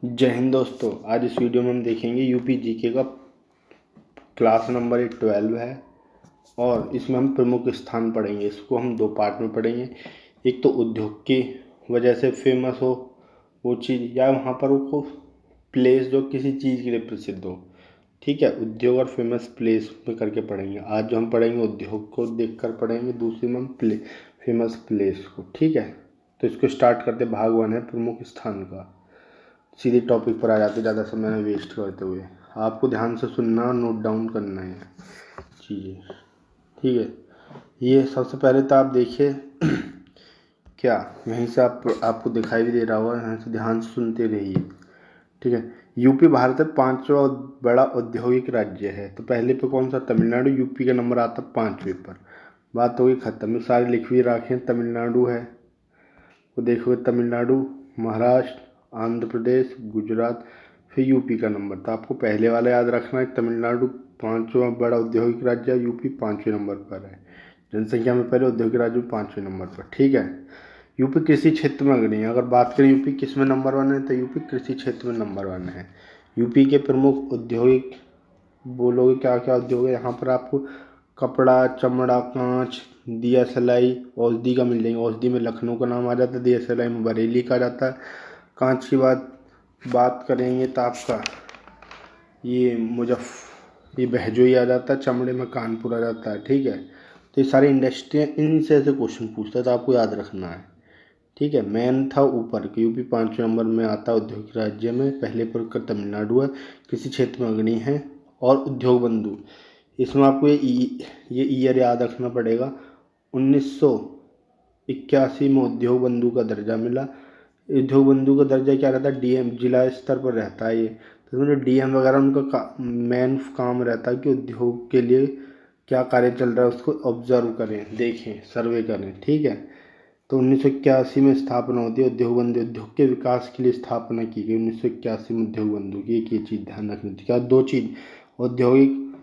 जय हिंद दोस्तों। आज इस वीडियो में हम देखेंगे यूपी जीके का क्लास नंबर 12 है और इसमें हम प्रमुख स्थान पढ़ेंगे। इसको हम दो पार्ट में पढ़ेंगे। एक तो उद्योग की वजह से फेमस हो वो चीज़, या वहाँ पर वो प्लेस जो किसी चीज़ के लिए प्रसिद्ध हो। ठीक है, उद्योग और फेमस प्लेस में करके पढ़ेंगे। आज जो हम पढ़ेंगे उद्योग को देख कर पढ़ेंगे, दूसरी में हम फेमस प्लेस को। ठीक है, तो इसको स्टार्ट करते। भाग 1 है प्रमुख स्थान का। सीधे टॉपिक पर आ जाते, ज़्यादा समय में वेस्ट करते हुए। आपको ध्यान से सुनना और नोट डाउन करना है चीज़ें। ठीक है, ये सबसे पहले तो आप देखिए क्या यहीं से आपको दिखाई भी दे रहा होगा, यहाँ से ध्यान से सुनते रहिए। ठीक है, यूपी भारत में 5वां बड़ा औद्योगिक राज्य है। तो पहले पे कौन सा? तमिलनाडु। यूपी का नंबर आता 5वें पर। बात हो गई खत्म। ये सारे लिख भी रखें। तमिलनाडु है, वो देखोगे तमिलनाडु, महाराष्ट्र, आंध्र प्रदेश, गुजरात, फिर यूपी का नंबर। तो आपको पहले वाला याद रखना है। तमिलनाडु 5वां बड़ा औद्योगिक राज्य है, यूपी 5वें नंबर पर है। जनसंख्या में पहले औद्योगिक राज्य 5वें नंबर पर। ठीक है, यूपी कृषि क्षेत्र में अग्रणी है। अगर बात करें यूपी किस में नंबर 1 है, तो यूपी कृषि क्षेत्र में नंबर 1 है। यूपी के प्रमुख औद्योगिक बोलोगे क्या क्या उद्योग है यहाँ पर? आपको कपड़ा, चमड़ा, कांच, दिया सलाई, औषधि का मिल जाएंगे। औषधि में लखनऊ का नाम आ जाता है, दिया सलाई में बरेली का जाता है। कांच की बात करेंगे तो आपका ये ये बहजोई आ जाता है। चमड़े में कानपुर आ जाता है। ठीक है, तो ये सारी इंडस्ट्री, इनसे ऐसे क्वेश्चन पूछता है तो आपको याद रखना है। ठीक है, मेन था ऊपर कि यूपी 5वें नंबर में आता है औद्योगिक राज्य में। पहले पर का तमिलनाडु है, किसी क्षेत्र में अग्रणी है। और उद्योग बंधु, इसमें आपको ये ईयर याद रखना पड़ेगा। 1981 में उद्योग बंधु का दर्जा मिला। उद्योग बंधु का दर्जा क्या रहता है? डीएम, जिला स्तर पर रहता है ये। तो मतलब डीएम वगैरह उनका मेन काम रहता है कि उद्योग के लिए क्या कार्य चल रहा है उसको ऑब्जर्व करें, देखें, सर्वे करें। ठीक है, तो 1981 में स्थापना होती है उद्योग बंधु। उद्योग के विकास के लिए स्थापना की गई 1981 में उद्योग बंधु की। एक ये चीज़ ध्यान रखनी थी। क्या? दो चीज़, औद्योगिक,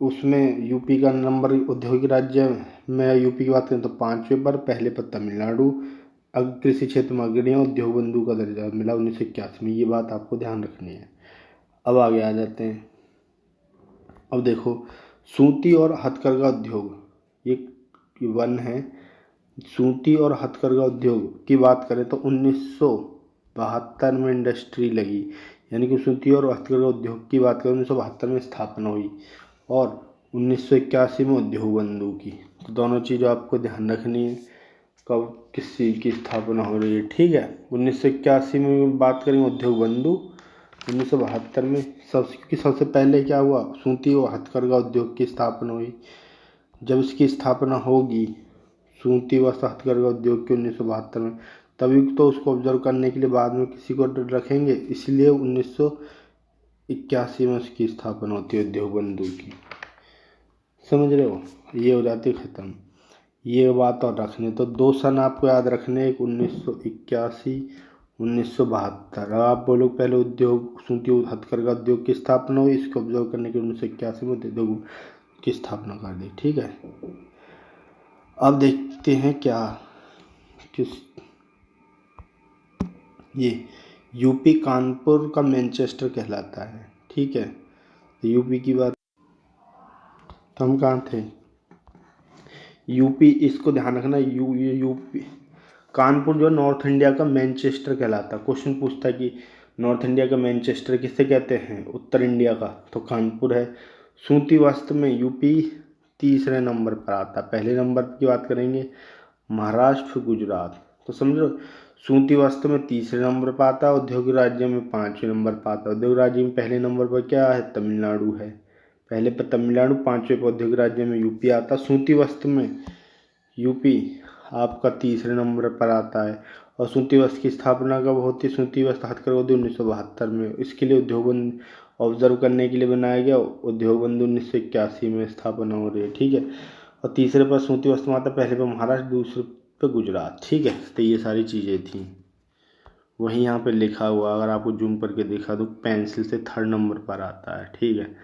उसमें यूपी का नंबर औद्योगिक राज्य में यूपी की बात करें तो 5वें पर, पहले पर तमिलनाडु। कृषि क्षेत्र में अग्रणी है, उद्योग बंधु का दर्जा मिला 1981 में। ये बात आपको ध्यान रखनी है। अब आगे आ जाते हैं। अब देखो, सूती और हथकरघा उद्योग, ये 1 है। सूती और हथकरघा उद्योग की बात करें तो 1972 में इंडस्ट्री लगी। यानी कि सूती और हथकरघा उद्योग की बात करें 1972 में स्थापना हुई और 1981 में उद्योग बंधु की। तो दोनों चीज़ आपको ध्यान रखनी है, कब किस चीज़ की स्थापना हो रही है। ठीक है, 1981 में बात करेंगे उद्योग बंधु। 1972 में सबसे पहले क्या हुआ? सूती और हथकरघा उद्योग की स्थापना हुई। जब इसकी स्थापना होगी सूती वस्त्र हथकरघा उद्योग की 1972 में, तभी तो उसको ऑब्जर्व करने के लिए बाद में किसी को रखेंगे। इसलिए 1981 में उसकी स्थापना होती है उद्योग बंधु की। समझ रहे हो? ये हो जाती ख़त्म। ये बात और रखने तो 2 सन आपको याद रखने, एक 1981, 1972। अब आप बोलो पहले उद्योग सूती और हथकरघा उद्योग की स्थापना हुई, इसको ऑब्जर्व करने के 1981 में उद्योग की स्थापना कर दी। ठीक है, अब देखते हैं क्या किस ये यूपी कानपुर का मैनचेस्टर कहलाता है। ठीक है, तो यूपी की बात, तो हम कहाँ थे? यूपी, इसको ध्यान रखना। यूपी कानपुर जो नॉर्थ इंडिया का मैनचेस्टर कहलाता है। क्वेश्चन पूछता है कि नॉर्थ इंडिया का मैनचेस्टर किसे कहते हैं? उत्तर इंडिया का, तो कानपुर है। सूती वस्त्र में यूपी तीसरे नंबर पर आता है। पहले नंबर की बात करेंगे महाराष्ट्र, गुजरात। तो समझो, सूती वस्त्र में तीसरे नंबर पर आता है, औद्योगिक राज्य में 5वें नंबर पर आता है। औद्योगिक राज्य में पहले नंबर पर क्या है? तमिलनाडु है। पहले पर तमिलनाडु, 5वें पर औद्योगिक राज्य में यूपी आता है। सूती वस्त्र में यूपी आपका तीसरे नंबर पर आता है। और सूती वस्त्र की स्थापना कब होती है? सूती वस्त्र हथकरघा उद्योग 1972 में। इसके लिए उद्योग बंधु ऑब्जर्व करने के लिए बनाया गया उद्योग बंधु 1981 में स्थापना हो रही है। ठीक है, और तीसरे पर सूती वस्त्र में आता है, पहले पर महाराष्ट्र, दूसरे पे गुजरात। ठीक है, तो ये सारी चीज़ें थी। वहीं यहाँ पे लिखा हुआ, अगर आपको जूम करके देखा तो पेंसिल से 3rd नंबर पर आता है। ठीक है,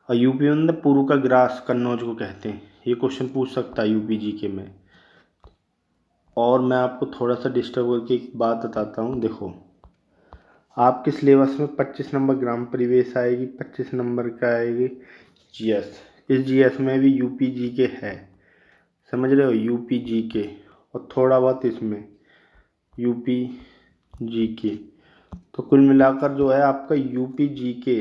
और यूपी में पूर्व का ग्रास कन्नौज को कहते हैं। ये क्वेश्चन पूछ सकता है यूपी जीके में। और मैं आपको थोड़ा सा डिस्टर्ब करके एक बात बताता हूँ। देखो, आपके सिलेबस में 25 नंबर ग्राम परिवेश आएगी, 25 नंबर का आएगी जीएस। इस जीएस में भी यूपी जीके है, समझ रहे हो, यूपी जीके, और थोड़ा बहुत इसमें यूपी जीके। तो कुल मिलाकर जो है आपका यूपी जीके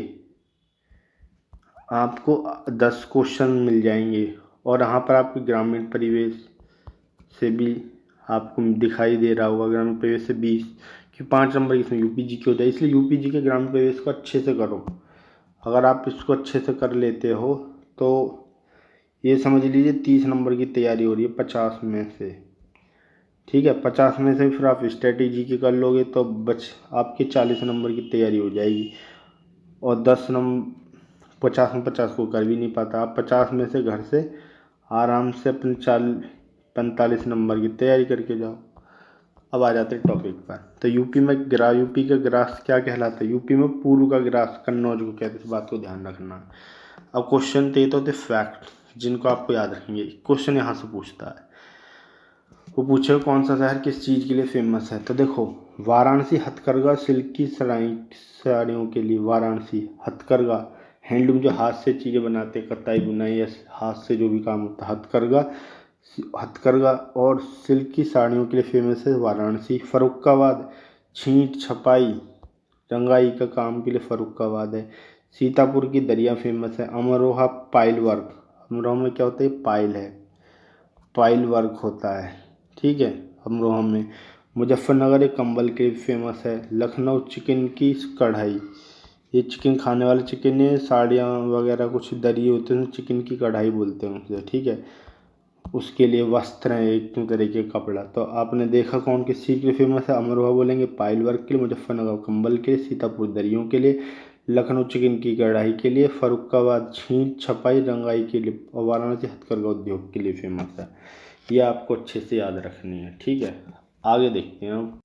आपको 10 क्वेश्चन मिल जाएंगे। और यहाँ पर आपके ग्रामीण परिवेश से भी आपको दिखाई दे रहा होगा, ग्रामीण परिवेश से 20 कि 5 नंबर इसमें यूपी जीके हो जाए। इसलिए यूपी जी के ग्रामीण परिवेश को अच्छे से करो। अगर आप इसको अच्छे से कर लेते हो तो ये समझ लीजिए 30 नंबर की तैयारी हो रही है 50 में से, ठीक है। 50 में से फिर आप स्ट्रेटेजी की कर लोगे तो बच आपके 40 नंबर की तैयारी हो जाएगी। और 10 नंबर 50 में 50 को कर भी नहीं पाता, आप 50 में से घर से आराम से अपने 45 नंबर की तैयारी करके जाओ। अब आ जाते हैं टॉपिक पर। तो यूपी में यूपी का ग्रास क्या कहलाता है? यूपी में पूर्व का ग्रास कन्नौज को कहते हैं, इस बात को ध्यान रखना। अब क्वेश्चन थे तो फैक्ट जिनको आपको याद रखेंगे। क्वेश्चन यहाँ से पूछता है, वो पूछे कौन सा शहर किस चीज़ के लिए फेमस है। तो देखो वाराणसी हथकरघा सिल्क की साड़ियों के लिए, वाराणसी हथकरघा हैंडलूम जो हाथ से चीज़ें बनाते हैं, कताई बुनाई या हाथ से जो भी काम होता है, हथकरघा और सिल्क की साड़ियों के लिए फेमस है वाराणसी। फर्रुखाबाद छींट छपाई रंगाई का काम के लिए फर्रुखाबाद है। सीतापुर की दरिया फेमस है। अमरोहा पाइल वर्क, अमरोहा में क्या होता है? पाइल है, पाइल वर्क होता है, ठीक है अमरोहा में। मुजफ्फरनगर एक कंबल के लिए फेमस है। लखनऊ चिकन की कढ़ाई, ये चिकन खाने वाले चिकन है, साड़ियाँ वगैरह कुछ दरी होते हैं, चिकन की कढ़ाई बोलते हैं उसे, ठीक है। उसके लिए वस्त्र हैं एक तरीके का कपड़ा। तो आपने देखा कौन किस चीज़ के लिए फेमस है? अमरोहा बोलेंगे पाइल वर्क के लिए, मुजफ्फरनगर कंबल के लिए, सीतापुर दरियों के लिए, लखनऊ चिकन की कढ़ाई के लिए, फर्रुखाबाद छींट छपाई रंगाई के लिए, और वाराणसी हथकरघा उद्योग के लिए फेमस है। ये आपको अच्छे से याद रखनी है, ठीक है। आगे देखते हैं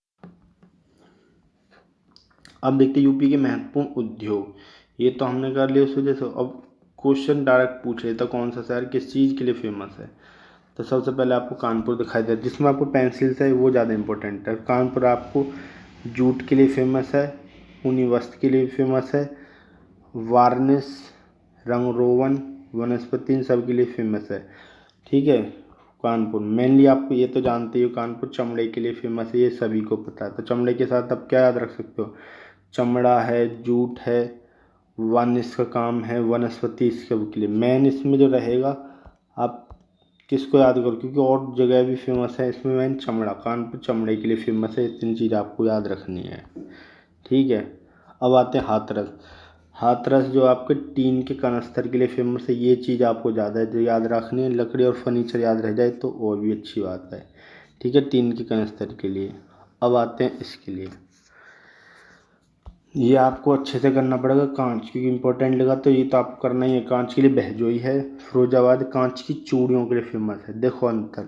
अब देखते हैं यूपी के महत्वपूर्ण उद्योग। ये तो हमने कर लिया उस वजह से। अब क्वेश्चन डायरेक्ट पूछ रहे तो कौन सा शहर किस चीज़ के लिए फेमस है। तो सबसे पहले आपको कानपुर दिखाई दे, जिसमें आपको पेंसिल से वो ज़्यादा इंपॉर्टेंट है। कानपुर आपको जूट के लिए फेमस है, ऊनी वस्त्र के लिए फेमस है, वार्निश रंग रोगन वनस्पति इन सब के लिए फेमस है, ठीक है। कानपुर मेनली आपको ये तो जानते हो, कानपुर चमड़े के लिए फेमस है, ये सभी को पता है। तो चमड़े के साथ आप क्या याद रख सकते हो? चमड़ा है, जूट है, वार्निश का काम है, वनस्पति इसके के लिए। मेन इसमें जो रहेगा आप किसको याद करो, क्योंकि और जगह भी फेमस है, इसमें मेन चमड़ा, कानपुर चमड़े के लिए फेमस है। इतनी चीज़ आपको याद रखनी है, ठीक है। अब आते हैं हाथरस। हाथरस जो आपके टीन के कनस्तर के लिए फेमस है, ये चीज़ आपको ज़्यादा जो याद रखनी है। लकड़ी और फर्नीचर याद रह जाए तो और भी अच्छी बात है, ठीक है, टीन के कनस्तर के लिए। अब आते हैं इसके लिए, ये आपको अच्छे से करना पड़ेगा कांच, क्योंकि इंपॉर्टेंट लगा तो ये तो आपको करना ही है। कांच के लिए बहजोई है। फिरोजाबाद कांच की चूड़ियों के लिए फेमस है। देखो अंतर,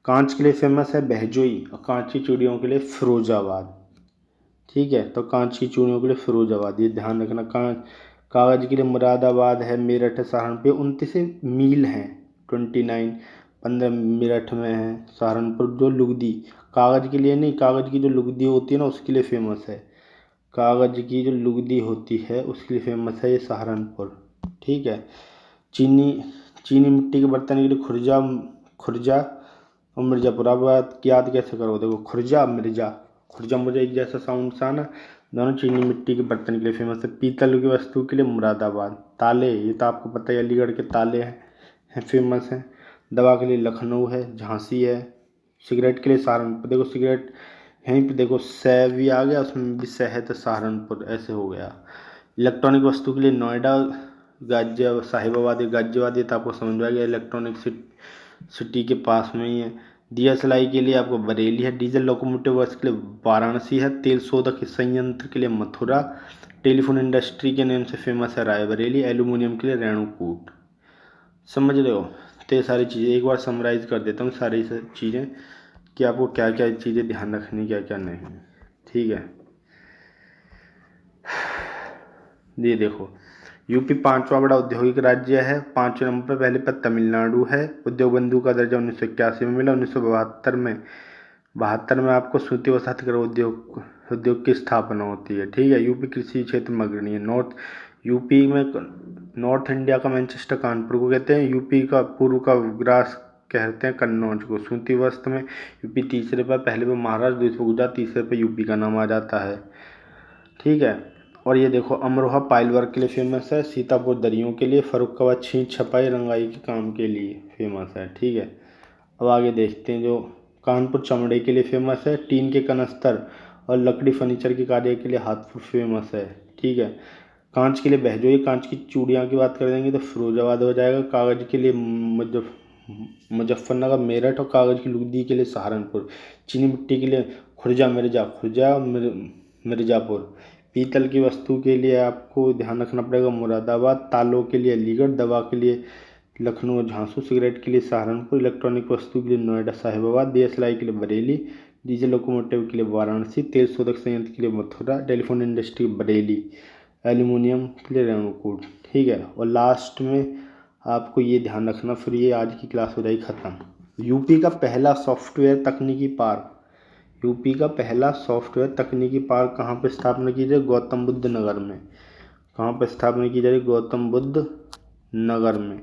कांच के लिए फेमस है बहजोई और कांच की चूड़ियों के लिए फिरोजाबाद, ठीक है। तो कांच की चूड़ियों के लिए फिरोजाबाद, ये ध्यान रखना। कागज़ के लिए मुरादाबाद है, मेरठ है, सहारनपुर। 29 मील हैं, 29 15 मेरठ में है, सहारनपुर। जो लुगदी कागज़ के लिए नहीं, कागज़ की जो लुगदी होती है ना उसके लिए फेमस है। कागज़ की जो लुगदी होती है उसके लिए फेमस है ये सहारनपुर, ठीक है। चीनी चीनी मिट्टी के बर्तन के लिए खुर्जा, खुर्जा और मिर्ज़ापुर। अब याद कैसे करो, देखो खुर्जा मिर्ज़ा, खुर्जा मुझे एक जैसा साउंड सा ना, दोनों चीनी मिट्टी के बर्तन के लिए फेमस है। पीतल की वस्तु के लिए मुरादाबाद। ताले, ये तो आपको पता है, अलीगढ़ के ताले हैं फेमस हैं। दवा के लिए लखनऊ है, झांसी है। सिगरेट के लिए सहारनपुर। देखो सिगरेट यहीं पे देखो सह भी आ गया, उसमें भी सह है तो सहारनपुर ऐसे हो गया। इलेक्ट्रॉनिक वस्तु के लिए नोएडा, गाजिया साहिबाबाद, गाजियाबाद, ये तो आपको समझ में आ गया, इलेक्ट्रॉनिक सिटी के पास में ही है। दिया सलाई के लिए आपको बरेली है। डीजल लोकोमोटिव वर्क्स के लिए वाराणसी है। तेल शोधक संयंत्र के लिए मथुरा। टेलीफोन इंडस्ट्री के नेम से फेमस है रायबरेली। एल्यूमिनियम के लिए रेणुकूट। समझ रहे हो? तो ये सारी चीज़ें एक बार समराइज कर देता हूँ, सारी चीज़ें कि आपको क्या क्या चीज़ें ध्यान रखनी, क्या क्या नहीं, ठीक है। ये देखो यूपी 5वां बड़ा औद्योगिक राज्य है। 5वें नंबर पर पहले पर तमिलनाडु है। उद्योग बंधु का दर्जा 1981 में मिला। 1972 में 72 में आपको सूती व हथकरघा उद्योग की स्थापना होती है। ठीक है। यूपी कृषि क्षेत्र में अग्रणी है। यूपी में नॉर्थ इंडिया का मैनचेस्टर कानपुर को कहते हैं। यूपी का पूर्व का ग्रास कहते हैं कन्नौज को। सूती वस्त्र में यूपी तीसरे पर, पहले पे महाराष्ट्र, दूसरे पे गुजरात, तीसरे पे यूपी का नाम आ जाता है। ठीक है। और ये देखो, अमरोहा पाइल वर्क के लिए फेमस है। सीतापुर दरियों के लिए। फर्रुखाबाद छींट छपाई रंगाई के काम के लिए फेमस है। ठीक है। अब आगे देखते हैं, जो कानपुर चमड़े के लिए फेमस है। टीन के कनस्तर और लकड़ी फर्नीचर के कार्य के लिए हाथपुर फेमस है। ठीक है। कांच के लिए बहजोई, कांच की चूड़ियाँ की बात कर देंगे तो फिरोजाबाद हो जाएगा। कागज़ के लिए मुजफ्फरनगर मेरठ, और कागज़ की लुगदी के लिए सहारनपुर। चीनी मिट्टी के लिए खुर्जा मिर्ज़ापुर। पीतल की वस्तु के लिए आपको ध्यान रखना पड़ेगा मुरादाबाद। तालों के लिए अलीगढ़। दवा के लिए लखनऊ और झांसी। सिगरेट के लिए सहारनपुर। इलेक्ट्रॉनिक वस्तु के लिए नोएडा साहिबाबाद। DSLI के लिए बरेली। डीजल लोकोमोटिव के लिए वाराणसी। तेल शोधक संयंत्र के लिए Mathura. Telephone industry Bareilly. Aluminium के लिए रेणुकूट। ठीक है। और लास्ट में आपको ये ध्यान रखना, फिर ये आज की क्लास हो जाएगी ख़त्म। यूपी का पहला सॉफ्टवेयर तकनीकी पार्क कहाँ पर स्थापना की जाए? गौतम बुद्ध नगर में। कहाँ पर स्थापना की जा रही? गौतम बुद्ध नगर में।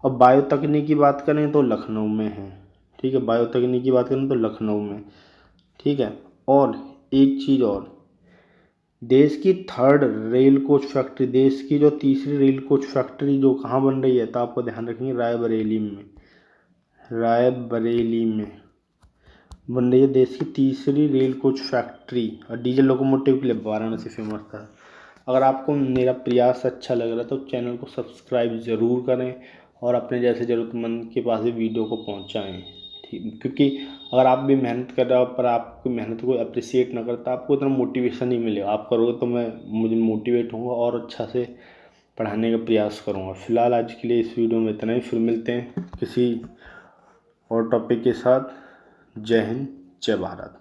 और बायोतकनीक की बात करें तो लखनऊ में है। ठीक है। बायोतकनीक की बात करें तो लखनऊ में। ठीक है। और एक चीज़ और, देश की जो तीसरी रेल कोच फैक्ट्री जो कहाँ बन रही है, तो आपको ध्यान रखेंगे रायबरेली में बन रही है देश की तीसरी रेल कोच फैक्ट्री। और डीजल लोकोमोटिव के लिए वाराणसी फेमस था। अगर आपको मेरा प्रयास अच्छा लग रहा है तो चैनल को सब्सक्राइब ज़रूर करें और अपने जैसे ज़रूरतमंद के पास भी वीडियो को पहुंचाएं। ठीक, क्योंकि अगर आप भी मेहनत कर रहे हो पर आपकी मेहनत को अप्रिसिएट ना करता, आपको इतना मोटिवेशन नहीं मिलेगा। आप करोगे तो मुझे मोटिवेट होऊंगा और अच्छा से पढ़ाने का प्रयास करूँगा। फिलहाल आज के लिए इस वीडियो में इतना ही। फिर मिलते हैं किसी और टॉपिक के साथ। जय हिंद, जय भारत।